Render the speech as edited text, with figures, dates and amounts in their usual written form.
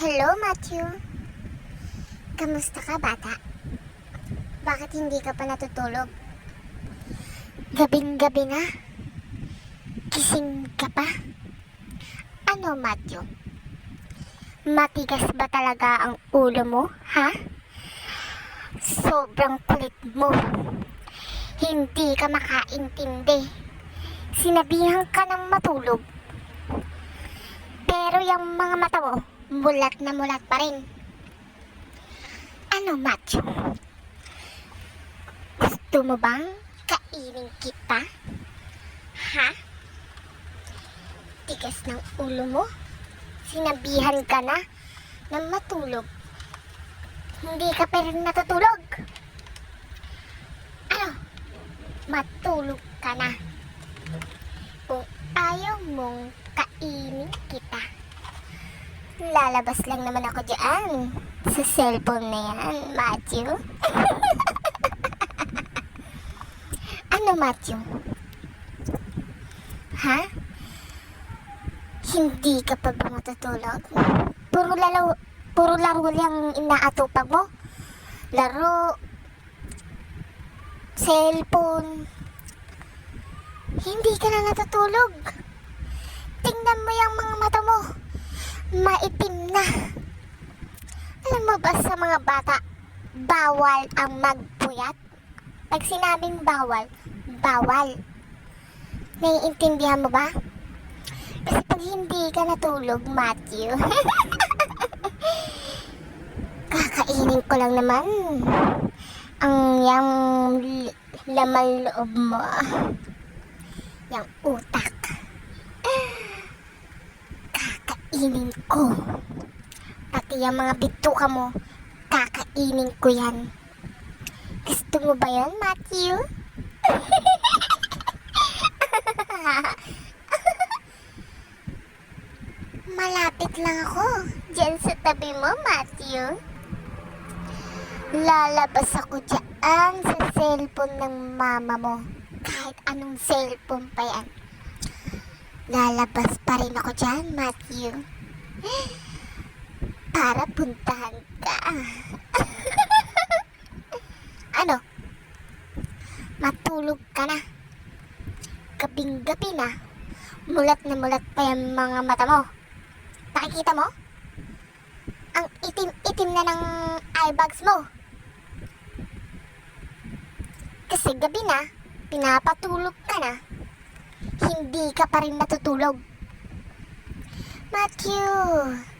Hello, Matthew. Kamusta ka, bata? Bakit hindi ka pa natutulog? Gabing-gabi na. Gising ka pa? Ano, Matthew? Matigas ba talaga ang ulo mo, ha? Sobrang kulit mo. Hindi ka makaintindi. Sinabihan ka ng matulog. Pero yung mga mata mo, mulat na mulat pa rin. Ano, Matthew? Gusto mo bang kainin kita? Ha? Tigas ng ulo mo? Sinabihan ka na ng matulog. Hindi ka pa rin natutulog. Ano? Matulog ka na. Kung ayaw mong kainin kita, lalabas lang naman ako dyan sa cellphone na yan, Matthew. Ano, Matthew? Ha? Hindi ka pa ba matutulog? Puro laro lang inaatupag mo. Laro, cellphone. Hindi ka na natutulog. Tingnan mo yung mga mata mo. Maitim na. Alam mo ba sa mga bata, bawal ang magpuyat? Pag sinabing bawal, bawal. Naiintindihan mo ba? Kasi pag hindi ka natulog, Matthew, kakainin ko lang naman ang yung laman loob mo. Yung utak. Kakainin ko. Pati yung mga bituka mo, kakainin ko yan. Gusto mo ba yan, Matthew? Malapit lang ako dyan sa tabi mo, Matthew. Lalabas ako dyan sa cellphone ng mama mo. Kahit anong cellphone pa yan. Lalabas pa rin ako dyan, Matthew. Para puntahan ka. Ano? Matulog ka na. Gabing-gabi na. Mulat na mulat pa yung mga mata mo. Nakikita mo? Ang itim-itim na ng eyebags mo. Kasi gabi na, pinapatulog ka na. Hindi ka pa rin natutulog. Matthew,